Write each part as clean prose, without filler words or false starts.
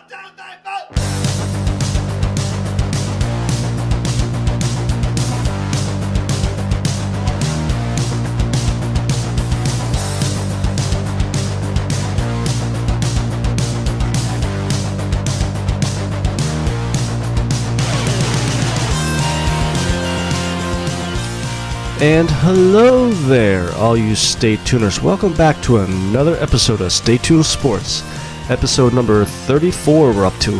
And hello there, all you Stay Tuners. Welcome back to another episode of Stay Tuned Sports. Episode number 34 we're up to.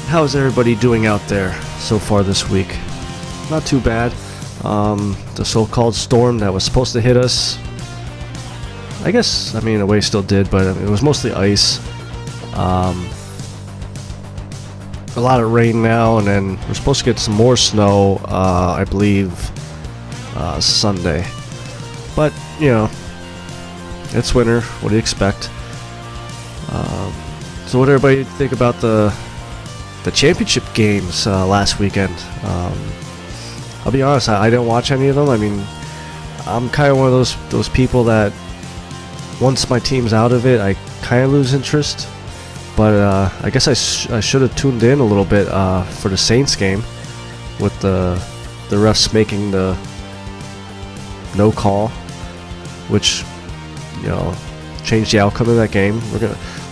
How's everybody doing out there so far this week? Not too bad. The so-called storm that was supposed to hit us, in a way still did, but it was mostly ice. A lot of rain now, and then we're supposed to get some more snow, I believe, Sunday. But, it's winter. What do you expect? So what did everybody think about the championship games last weekend? I'll be honest, I didn't watch any of them. I'm kind of one of those people that once my team's out of it, I kind of lose interest. But I guess I should have tuned in a little bit for the Saints game with the refs making the no call, which changed the outcome of that game.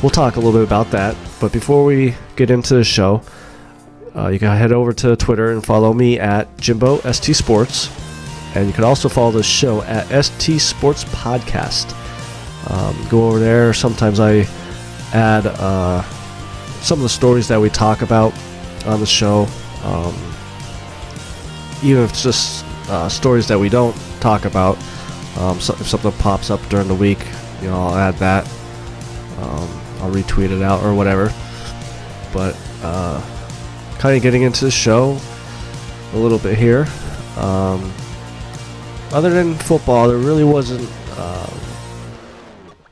We'll talk a little bit about that. But before we get into the show, you can head over to Twitter and follow me at Jimbo ST Sports, and you can also follow the show at ST Sports Podcast. Go over there. Sometimes I add some of the stories that we talk about on the show, even if it's just stories that we don't talk about. So if something pops up during the week, I'll add that. I'll retweet it out or whatever. But kind of getting into the show a little bit here. Other than football, there really wasn't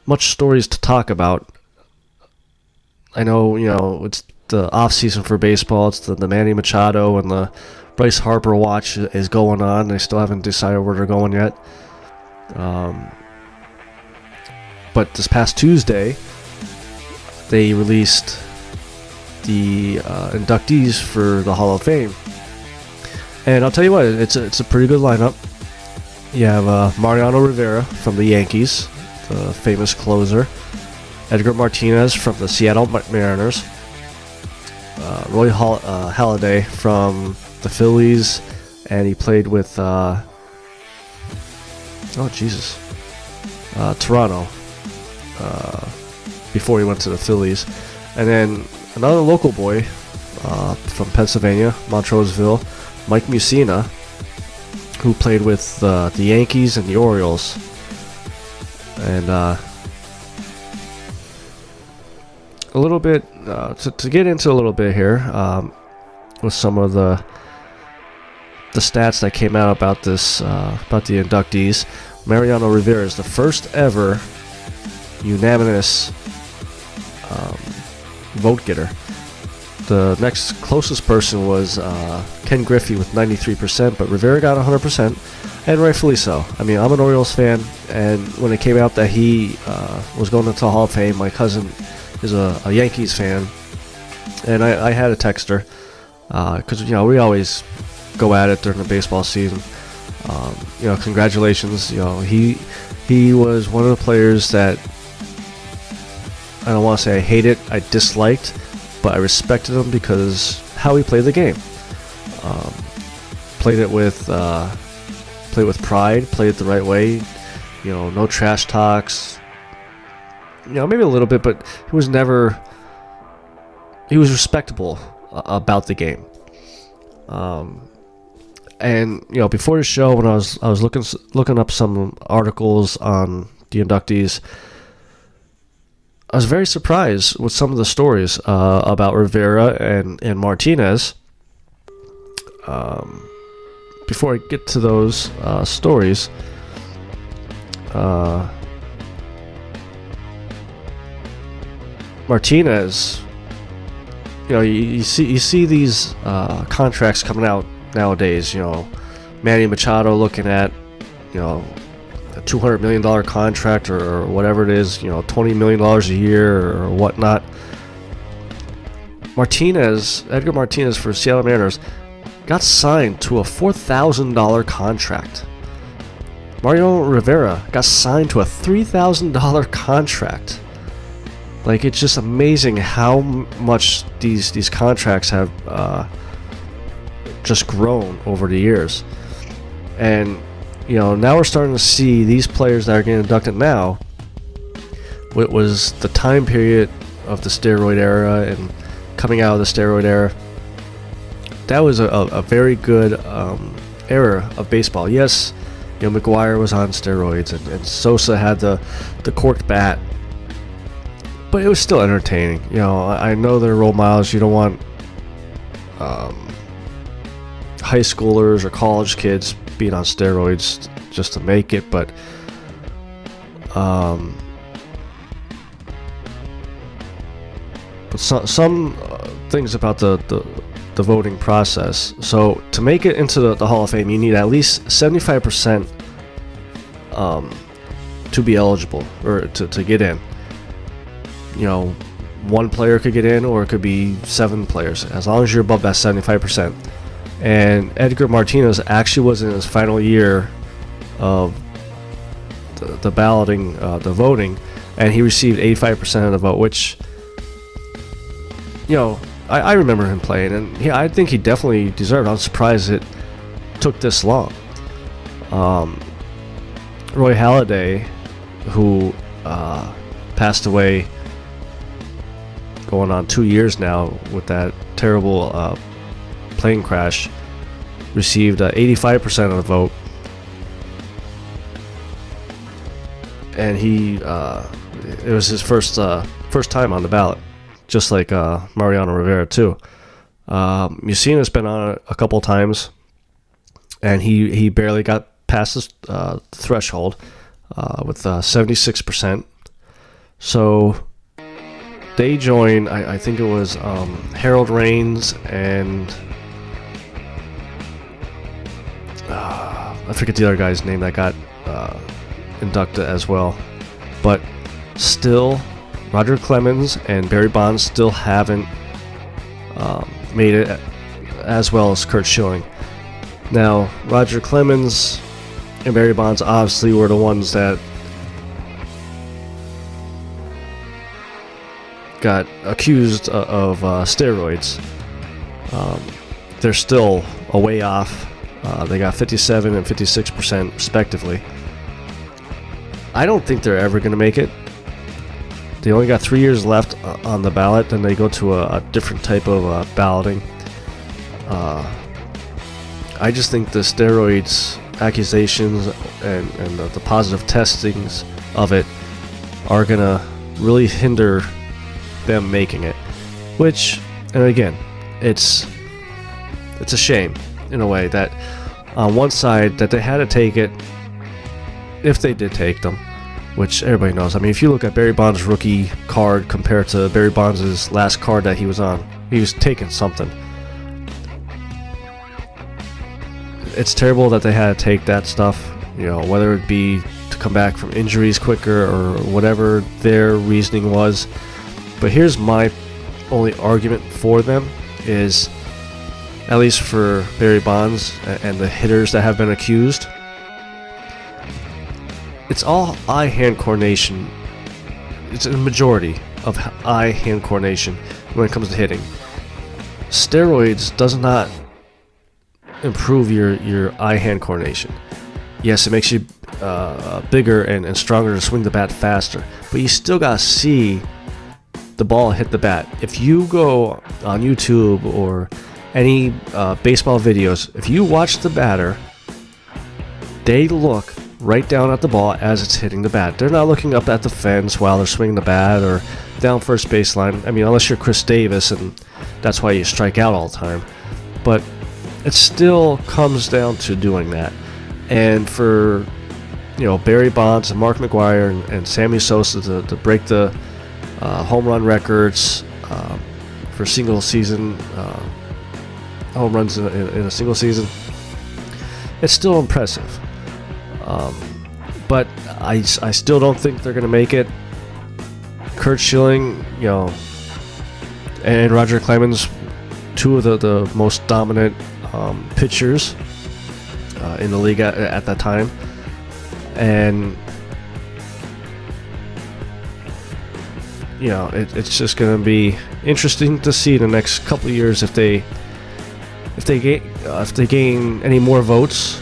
much stories to talk about. I know, it's the off season for baseball. It's the Manny Machado and the Bryce Harper watch is going on. They still haven't decided where they're going yet. But this past Tuesday, they released the inductees for the Hall of Fame. And I'll tell you what, it's a pretty good lineup. You have Mariano Rivera from the Yankees, the famous closer. Edgar Martinez from the Seattle Mariners, Roy Halladay from the Phillies, and he played with Toronto before he went to the Phillies, and then another local boy from Pennsylvania, Montroseville, Mike Mussina, who played with the Yankees and the Orioles, and a little bit to get into a little bit here with some of the stats that came out about this about the inductees. Mariano Rivera is the first ever unanimous vote getter. The next closest person was Ken Griffey with 93%, but Rivera got 100%, and rightfully so. I'm an Orioles fan, and when it came out that he was going into the Hall of Fame, my cousin is a Yankees fan, and I had to text her because we always go at it during the baseball season. Congratulations. He was one of the players that I don't want to say I hated, I disliked, but I respected him because how he played the game. Played it with pride, played it the right way. No trash talks. Maybe a little bit, but he was respectable about the game. And before the show, when I was looking up some articles on the inductees, I was very surprised with some of the stories about Rivera and Martinez. Before I get to those stories, Martinez, you see these contracts coming out nowadays. Manny Machado looking at $200 million contract or whatever it is, $20 million a year or whatnot. Edgar Martinez for Seattle Mariners, got signed to a $4,000 contract. Mariano Rivera got signed to a $3,000 contract. Like, it's just amazing how much these contracts have just grown over the years. And, now we're starting to see these players that are getting inducted now. It was the time period of the steroid era and coming out of the steroid era. That was a very good era of baseball. Yes, McGuire was on steroids and Sosa had the corked bat, but it was still entertaining. I know they're role models. You don't want high schoolers or college kids being on steroids just to make it, but some things about the voting process. So to make it into the Hall of Fame, you need at least 75% to be eligible or to get in. One player could get in, or it could be 7 players, as long as you're above that 75%. And Edgar Martinez actually was in his final year of the balloting, the voting, and he received 85% of the vote, which, I remember him playing, and I think he definitely deserved it. I'm surprised it took this long. Roy Halladay, who passed away going on 2 years now with that terrible plane crash, received 85% of the vote, and it was his first time on the ballot, just like Mariano Rivera too. Mussina's been on it a couple times, and he barely got past the threshold with 76%. So they joined, I think it was Harold Raines and I forget the other guy's name that got inducted as well. But still, Roger Clemens and Barry Bonds still haven't made it as well as Curt Schilling. Now, Roger Clemens and Barry Bonds obviously were the ones that got accused of steroids. They're still a way off. They got 57 and 56% respectively. I don't think they're ever going to make it. They only got 3 years left on the ballot, then they go to a different type of balloting. I just think the steroids accusations and the positive testings of it are going to really hinder them making it. Which, and again, it's a shame in a way that on one side that they had to take it, if they did take them, which everybody knows. I mean, if you look at Barry Bonds' rookie card compared to Barry Bonds' last card that he was on, he was taking something. It's terrible that they had to take that stuff, whether it be to come back from injuries quicker or whatever their reasoning was. But here's my only argument for them is, at least for Barry Bonds and the hitters that have been accused, it's all eye-hand coordination. It's a majority of eye-hand coordination when it comes to hitting. Steroids does not improve your eye-hand coordination. Yes, it makes you bigger and stronger to swing the bat faster, but you still gotta see the ball hit the bat. If you go on YouTube or any baseball videos, if you watch the batter, they look right down at the ball as it's hitting the bat. They're not looking up at the fence while they're swinging the bat or down first baseline. I mean, unless you're Chris Davis, and that's why you strike out all the time. But it still comes down to doing that. And for Barry Bonds and Mark McGwire and Sammy Sosa to break the home run records for single season home runs in a single season, it's still impressive. but I still don't think they're going to make it. Kurt Schilling, and Roger Clemens, two of the most dominant pitchers in the league at that time. And it's just going to be interesting to see in the next couple of years if they gain any more votes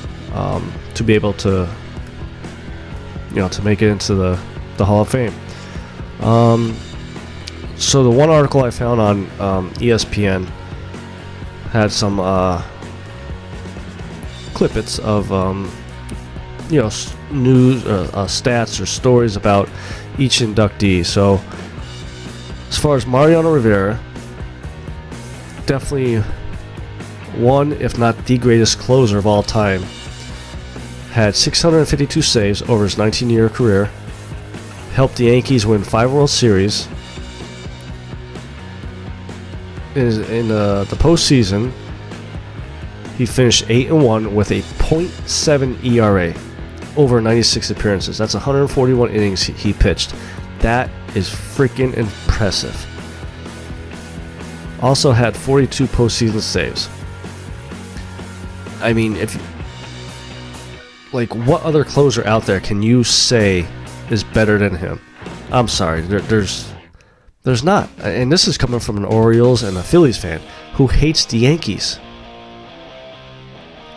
to be able to to make it into the Hall of Fame. So the one article I found on ESPN had some clippets of news, stats or stories about each inductee. So as far as Mariano Rivera, definitely one, if not the greatest closer of all time, had 652 saves over his 19-year career, helped the Yankees win 5 World Series. In the postseason, he finished 8-1 with a .7 ERA over 96 appearances. That's 141 innings he pitched. That is freaking impressive. Also had 42 postseason saves. I mean, what other closer out there can you say is better than him? I'm sorry, there's not. And this is coming from an Orioles and a Phillies fan who hates the Yankees.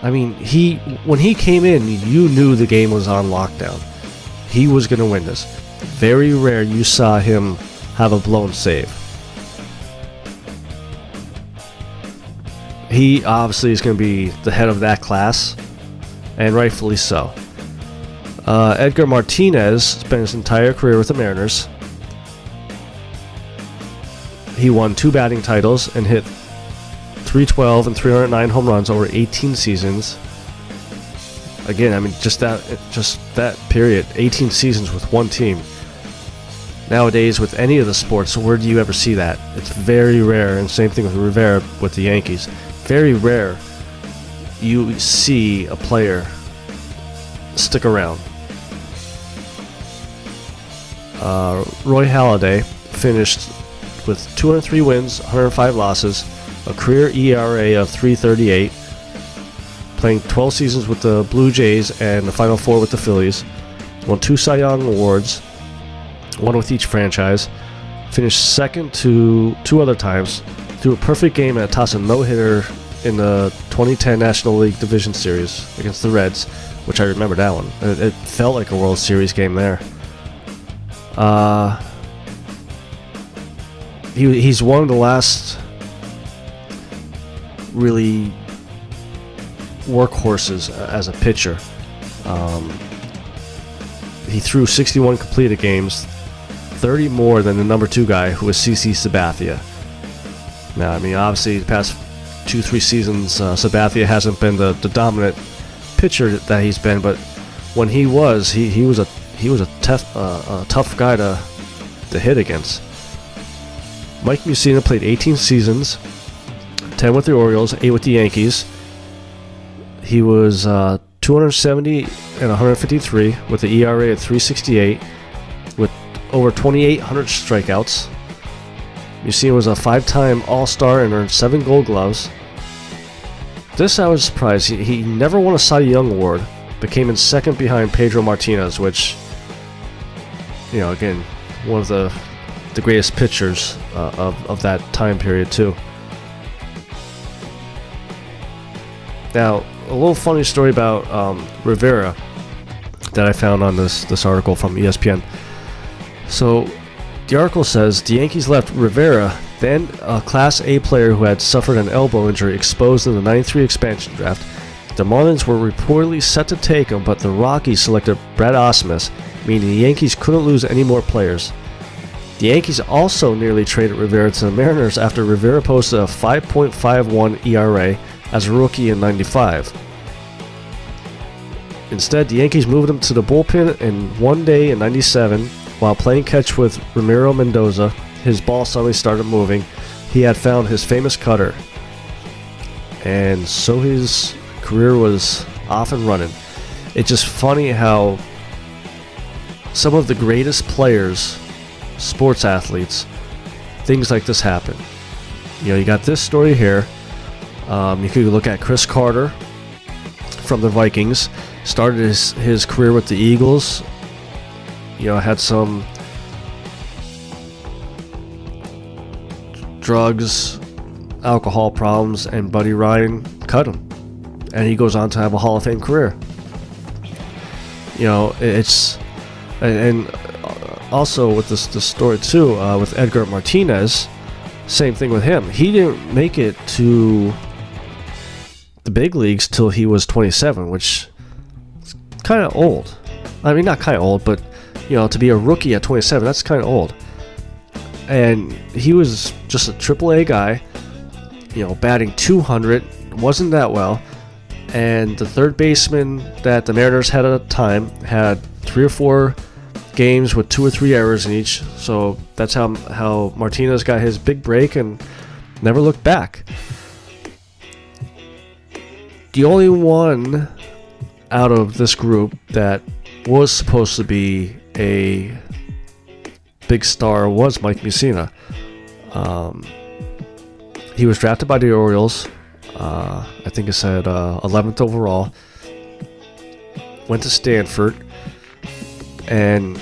I mean, when he came in, you knew the game was on lockdown. He was going to win this. Very rare you saw him have a blown save. He obviously is going to be the head of that class, and rightfully so. Edgar Martinez spent his entire career with the Mariners. He won 2 batting titles and hit 312 and 309 home runs over 18 seasons. Again, I mean, just that period, 18 seasons with one team. Nowadays, with any of the sports, where do you ever see that? It's very rare, and same thing with Rivera with the Yankees. Very rare you see a player stick around. Roy Halladay finished with 203 wins, 105 losses, a career ERA of 3.38, playing 12 seasons with the Blue Jays and the Final Four with the Phillies, won 2 Cy Young Awards, one with each franchise, finished second 2 other times, threw a perfect game and tossed a no-hitter in the 2010 National League Division Series against the Reds, which I remember that one. It felt like a World Series game there. He's one of the last really workhorses as a pitcher. He threw 61 completed games, 30 more than the number 2 guy, who was CC Sabathia. Now, I mean, obviously the past 2-3 seasons, Sabathia hasn't been the dominant pitcher that he's been, but when he was a tough guy to hit against. Mike Mussina played 18 seasons, 10 with the Orioles, 8 with the Yankees. He was 270 and 153 with an ERA of 3.68 with over 2,800 strikeouts. Mussina was a 5-time All-Star and earned 7 Gold Gloves. This I was surprised. He never won a Cy Young Award, but came in second behind Pedro Martinez, which, again, one of the greatest pitchers of that time period too. Now, a little funny story about Rivera that I found on this article from ESPN. So, the article says the Yankees left Rivera, then a Class A player who had suffered an elbow injury, exposed in the 93 expansion draft. The Marlins were reportedly set to take him, but the Rockies selected Brad Ausmus, meaning the Yankees couldn't lose any more players. The Yankees also nearly traded Rivera to the Mariners after Rivera posted a 5.51 ERA as a rookie in '95. Instead, the Yankees moved him to the bullpen, and one day in '97, while playing catch with Ramiro Mendoza, his ball suddenly started moving. He had found his famous cutter, and so his career was off and running. It's just funny how some of the greatest players, sports athletes, things like this happen. You got this story here. You could look at Chris Carter from the Vikings. Started his career with the Eagles. Had some drugs, alcohol problems, and Buddy Ryan cut him. And he goes on to have a Hall of Fame career. And also with this story too, with Edgar Martinez, same thing with him. He didn't make it to the big leagues till he was 27, which is kind of old. I mean, not kind of old, but to be a rookie at 27, that's kind of old. And he was just a AAA guy, batting 200, wasn't that well. And the third baseman that the Mariners had at the time had 3 or 4 games with 2 or 3 errors in each. So that's how Martinez got his big break and never looked back. The only one out of this group that was supposed to be a big star was Mike Mussina. He was drafted by the Orioles. I think it said 11th overall. Went to Stanford, and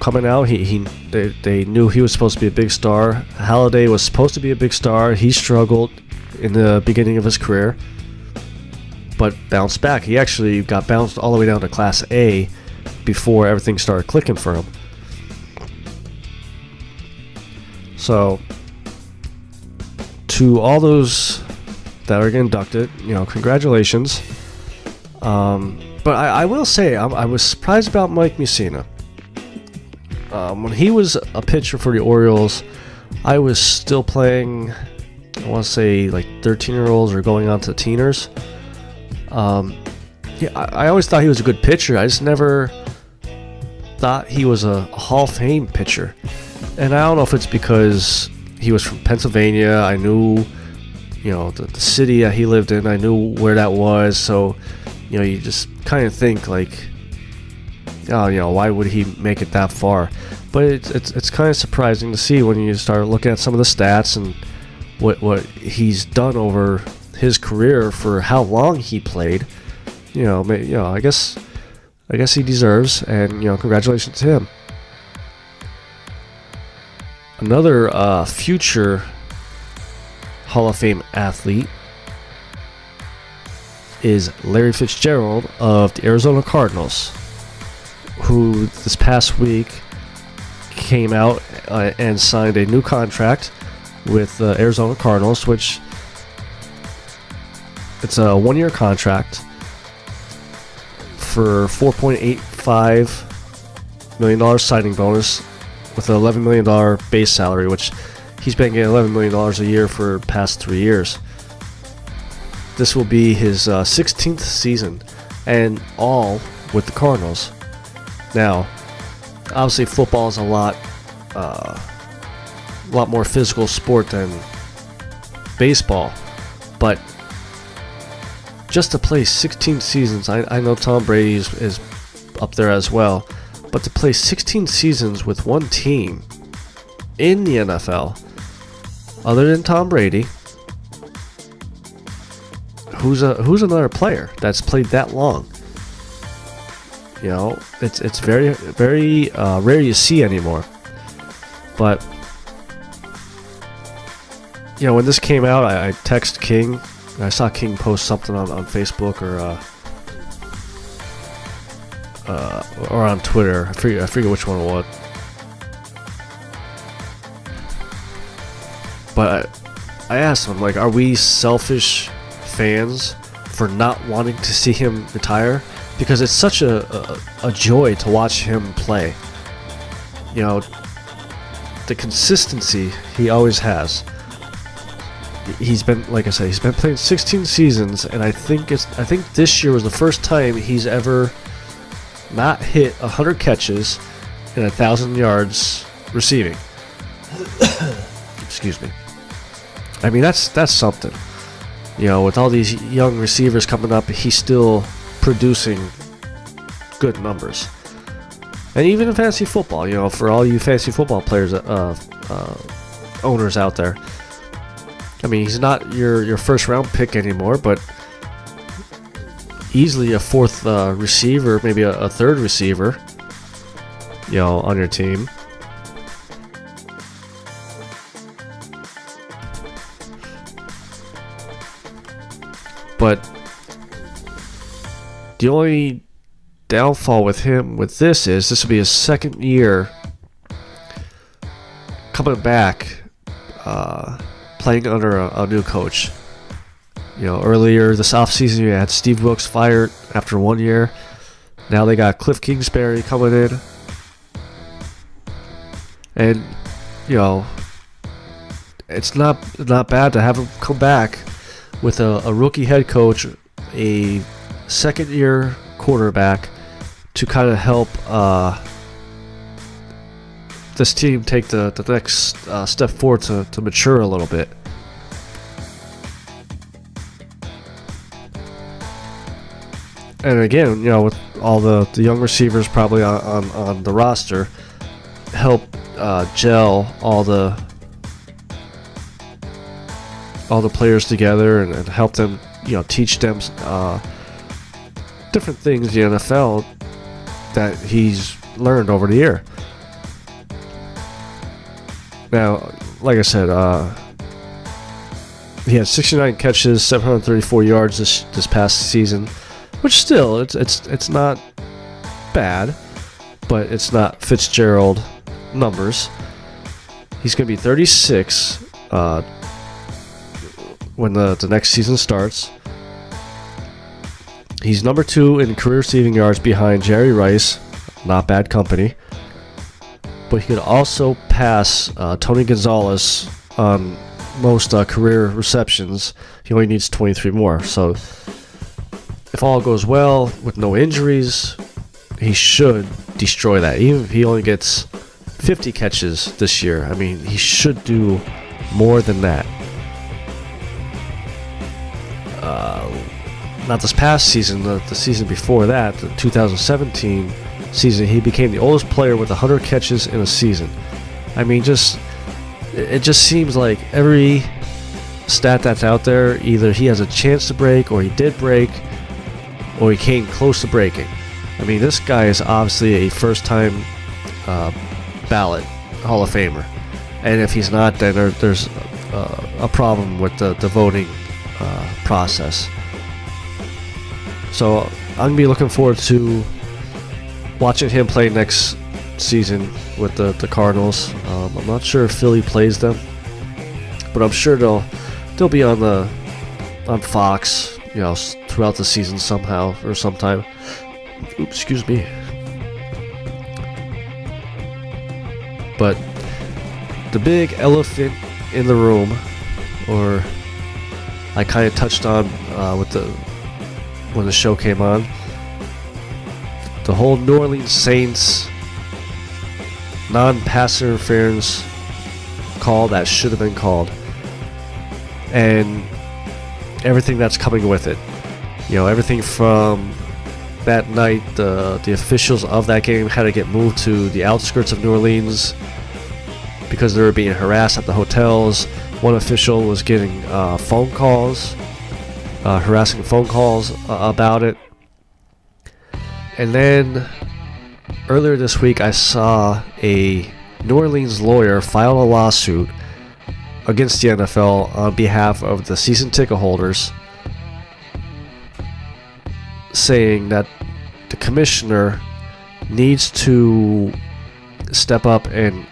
coming out, they knew he was supposed to be a big star. Halladay was supposed to be a big star. He struggled in the beginning of his career, but bounced back. He actually got bounced all the way down to Class A before everything started clicking for him. So, to all those that are inducted, congratulations. But I will say, I was surprised about Mike Mussina. When he was a pitcher for the Orioles, I was still playing, I want to say, like 13-year-olds or going on to teeners. I always thought he was a good pitcher. I just never thought he was a Hall of Fame pitcher. And I don't know if it's because he was from Pennsylvania. I knew, the city that he lived in. I knew where that was. So, you just kind of think like, oh, why would he make it that far? But it's kind of surprising to see when you start looking at some of the stats and what he's done over his career for how long he played. I guess he deserves, and congratulations to him. Another future Hall of Fame athlete is Larry Fitzgerald of the Arizona Cardinals, who this past week came out and signed a new contract with the Arizona Cardinals, which it's a 1-year contract for $4.85 million signing bonus with an $11 million base salary, which he's been getting $11 million a year for the past 3 years. This will be his 16th season, and all with the Cardinals. Now, obviously, football is a lot more physical sport than baseball, but just to play 16 seasons, I know Tom Brady is up there as well, but to play 16 seasons with one team in the NFL, other than Tom Brady, who's another player that's played that long? It's very, very rare you see anymore. But when this came out, I texted King. I saw King post something on Facebook or on Twitter. I forget which one it was. But I asked him, like, are we selfish fans for not wanting to see him retire? Because it's such a joy to watch him play. The consistency he always has. He's been, like I said, he's been playing 16 seasons, and I think this year was the first time he's ever not hit 100 catches and 1,000 yards receiving. Excuse me. I mean, that's something. With all these young receivers coming up, he's still producing good numbers. And even in fantasy football, for all you fantasy football players, owners out there. I mean, he's not your first round pick anymore, but easily a fourth receiver, maybe a third receiver, on your team. But the only downfall with this will be his second year coming back, playing under a new coach. Earlier this offseason you had Steve Wilkes fired after 1 year. Now they got Cliff Kingsbury coming in. And, it's not bad to have him come back with a rookie head coach, a second year quarterback, to kind of help this team take the next step forward to mature a little bit. And again, with all the young receivers probably on the roster, help gel all the players together and help them, teach them different things in the NFL that he's learned over the year. Now, like I said, he had 69 catches, 734 yards this past season, which still it's not bad, but it's not Fitzgerald numbers. He's going to be 36 when the next season starts. He's number 2 in career receiving yards behind Jerry Rice, not bad company. But he could also pass Tony Gonzalez on most career receptions. He only needs 23 more. So if all goes well with no injuries, he should destroy that. Even if he only gets 50 catches this year, I mean, he should do more than that. Not this past season, the season before that, the 2017 season, he became the oldest player with 100 catches in a season. I mean, it just seems like every stat that's out there, either he has a chance to break, or he did break, or he came close to breaking. I mean, this guy is obviously a first-time ballot Hall of Famer. And if he's not, then there's a problem with the voting process. So I'm going to be looking forward to watching him play next season with the Cardinals. I'm not sure if Philly plays them, but I'm sure they'll be on Fox, throughout the season somehow or sometime. Oops, excuse me. But the big elephant in the room, or I kind of touched on when the show came on, the whole New Orleans Saints non-pass interference call that should have been called, and everything that's coming with it. Everything from that night, the officials of that game had to get moved to the outskirts of New Orleans because they were being harassed at the hotels. One official was getting phone calls, harassing phone calls about it. And then earlier this week, I saw a New Orleans lawyer file a lawsuit against the NFL on behalf of the season ticket holders, saying that the commissioner needs to step up and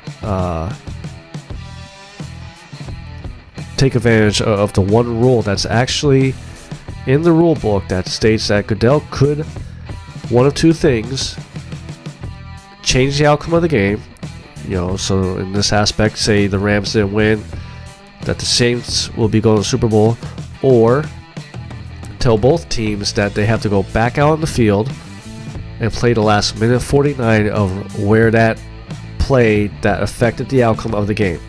take advantage of the one rule that's actually in the rule book that states that Goodell could, one of two things, change the outcome of the game. So in this aspect, say the Rams didn't win, that the Saints will be going to the Super Bowl, or tell both teams that they have to go back out on the field and play the last minute 49 of where that play that affected the outcome of the game.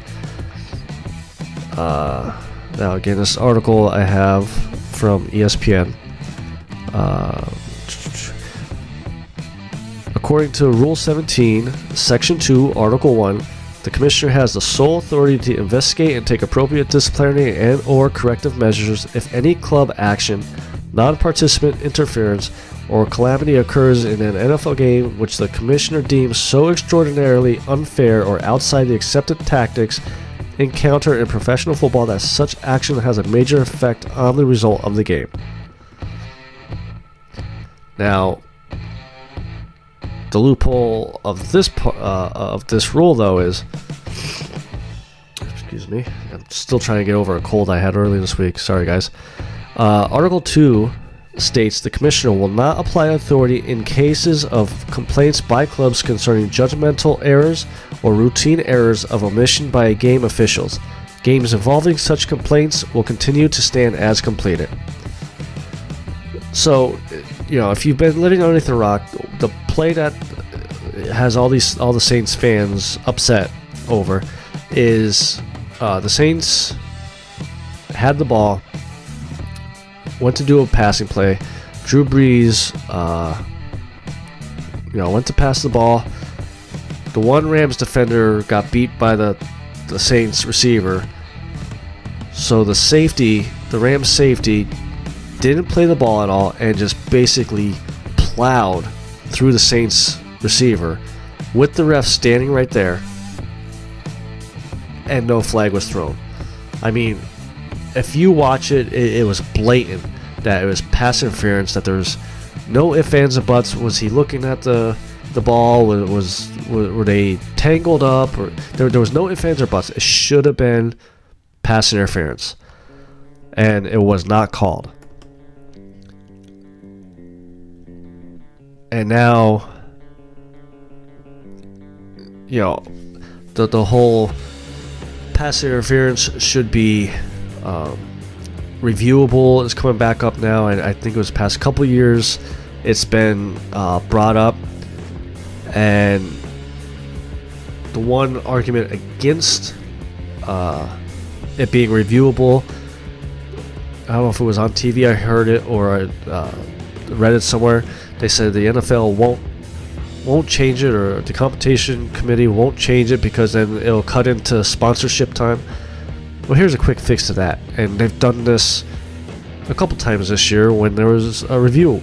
Now again, this article I have from ESPN. According to Rule 17, Section 2, Article 1, the Commissioner has the sole authority to investigate and take appropriate disciplinary and or corrective measures if any club action, non-participant interference, or calamity occurs in an NFL game which the Commissioner deems so extraordinarily unfair or outside the accepted tactics encountered in professional football that such action has a major effect on the result of the game. Now, the loophole of this rule, though, is, excuse me, I'm still trying to get over a cold I had earlier this week. Sorry, guys. Article 2 states the Commissioner will not apply authority in cases of complaints by clubs concerning judgmental errors or routine errors of omission by game officials. Games involving such complaints will continue to stand as completed. So, if you've been living underneath the rock, the play that has all the Saints fans upset over is the Saints had the ball, went to do a passing play. Drew Brees, went to pass the ball. The one Rams defender got beat by the Saints receiver. So the Rams safety, didn't play the ball at all and just basically plowed through the Saints receiver with the ref standing right there, and no flag was thrown. I mean, if you watch it, it was blatant that it was pass interference, that there was no ifs, ands, or buts. Was he looking at the ball? Were they tangled up? Or there was no ifs, ands, or buts. It should have been pass interference, and it was not called. And now, the whole pass interference should be reviewable. Is coming back up now, and I think it was past couple years it's been brought up. And the one argument against it being reviewable, I don't know if it was on TV, I heard it, or I read it somewhere. They said the NFL won't change it, or the competition committee won't change it because then it'll cut into sponsorship time. Well, here's a quick fix to that, and they've done this a couple times this year when there was a review.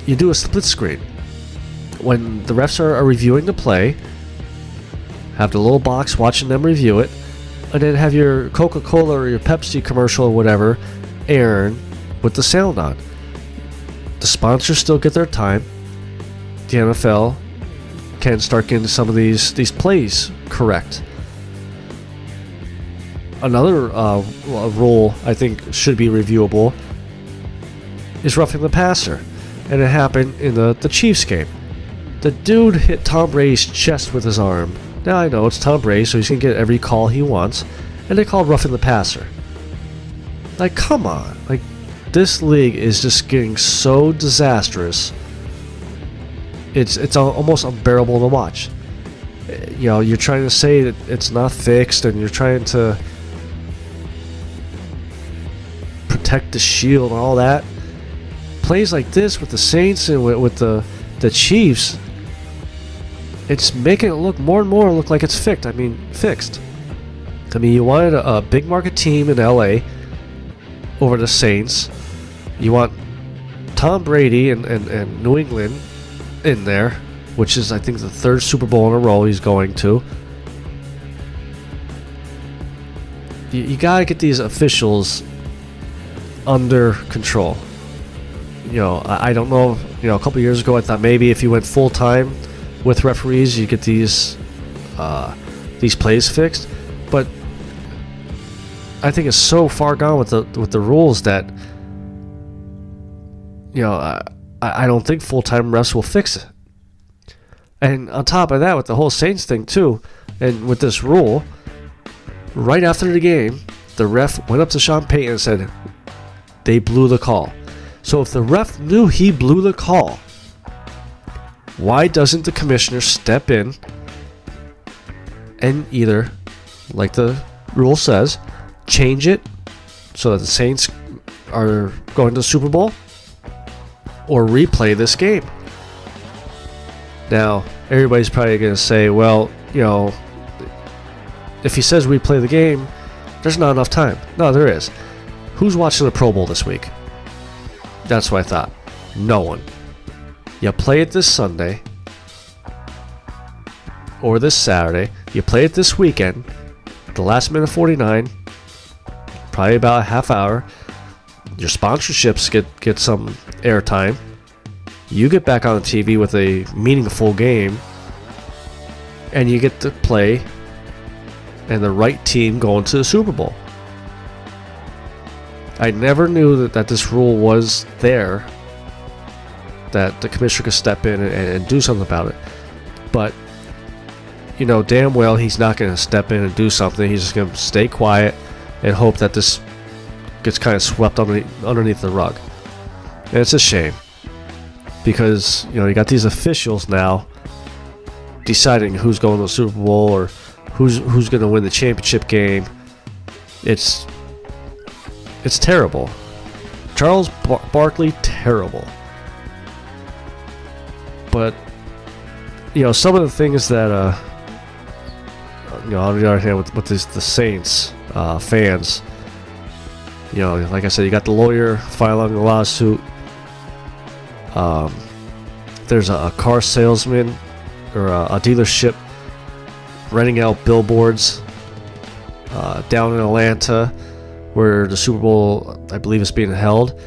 You do a split screen. When the refs are reviewing the play, have the little box watching them review it, and then have your Coca-Cola or your Pepsi commercial or whatever airing with the sound on. The sponsors still get their time. The NFL can start getting some of these plays correct. Another rule I think should be reviewable is roughing the passer, and it happened in the Chiefs game. The dude hit Tom Brady's chest with his arm. Now I know it's Tom Brady, so he's gonna get every call he wants, and they called roughing the passer. Like, come on! Like, this league is just getting so disastrous. It's almost unbearable to watch. You're trying to say that it's not fixed, and you're trying to protect the shield and all that. Plays like this with the Saints and with the Chiefs, it's making it look more and more look like it's fixed. You wanted a big market team in LA over the Saints. You want Tom Brady and New England in there, which is, I think, the third Super Bowl in a row he's going to. You gotta get these officials under control. I don't know. A couple years ago, I thought maybe if you went full time with referees, you get these plays fixed. But I think it's so far gone with the rules that I don't think full-time refs will fix it. And on top of that, with the whole Saints thing too, and with this rule, right after the game, the ref went up to Sean Payton and said they blew the call. So if the ref knew he blew the call, why doesn't the commissioner step in and either, like the rule says, change it so that the Saints are going to the Super Bowl, or replay this game? Now, everybody's probably going to say, well, if he says replay the game, there's not enough time. No, there is. Who's watching the Pro Bowl this week? That's what I thought. No one. You play it this Sunday or this Saturday. You play it this weekend. The last minute 49, probably about a half hour. Your sponsorships get some airtime. You get back on the TV with a meaningful game, and you get to play and the right team going to the Super Bowl. I never knew that this rule was there, that the commissioner could step in and do something about it. But, damn well he's not going to step in and do something. He's just going to stay quiet and hope that this gets kind of swept underneath the rug. And it's a shame. Because, you got these officials now deciding who's going to the Super Bowl or who's going to win the championship game. It's terrible. Charles Barkley, terrible. But, some of the things that, on the other hand, with the Saints fans, like I said, you got the lawyer filing a lawsuit. There's a car salesman or a dealership renting out billboards down in Atlanta where the Super Bowl, I believe, is being held.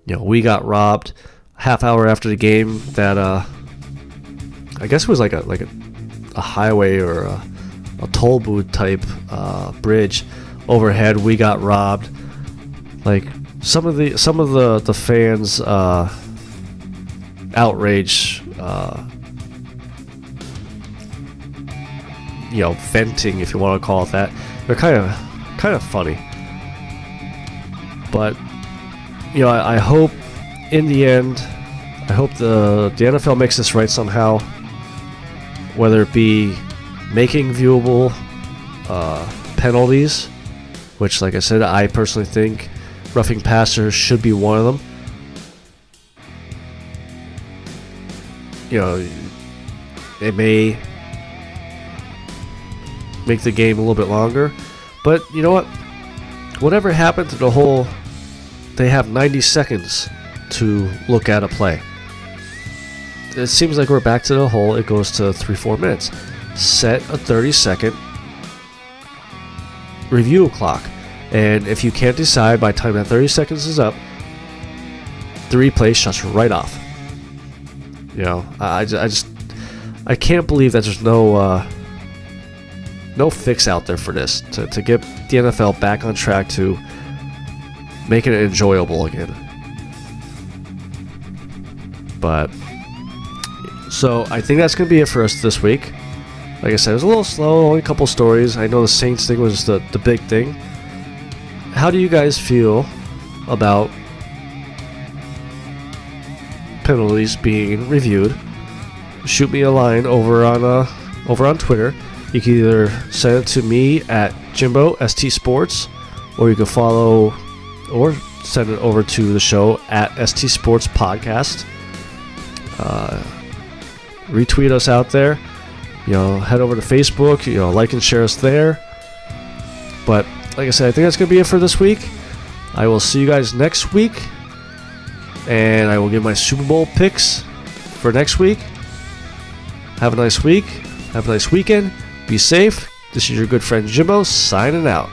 We got robbed half hour after the game. That I guess it was like a highway or a toll booth type bridge overhead. We got robbed. Like some of the fans outrage, venting, if you want to call it that. They're kind of funny. But I hope in the end, I hope the NFL makes this right somehow, whether it be making viewable penalties, which, like I said, I personally think roughing passers should be one of them. It may make the game a little bit longer, but you know what? Whatever happened to the whole, they have 90 seconds to look at a play. It seems like we're back to the whole, it goes to 3-4 minutes. Set a 30-second review clock. And if you can't decide by the time that 30 seconds is up, the replay shuts right off. I can't believe that there's no fix out there for this to get the NFL back on track to making it enjoyable again. But so I think that's gonna be it for us this week. Like I said, it was a little slow, only a couple stories. I know the Saints thing was the big thing. How do you guys feel about penalties being reviewed? Shoot me a line over on Twitter. You can either send it to me at Jimbo ST Sports, or you can follow or send it over to the show at ST Sports Podcast. Retweet us out there. Head over to Facebook. Like and share us there. But like I said, I think that's gonna be it for this week. I will see you guys next week, and I will give my Super Bowl picks for next week. Have a nice week. Have a nice weekend. Be safe. This is your good friend Jimbo signing out.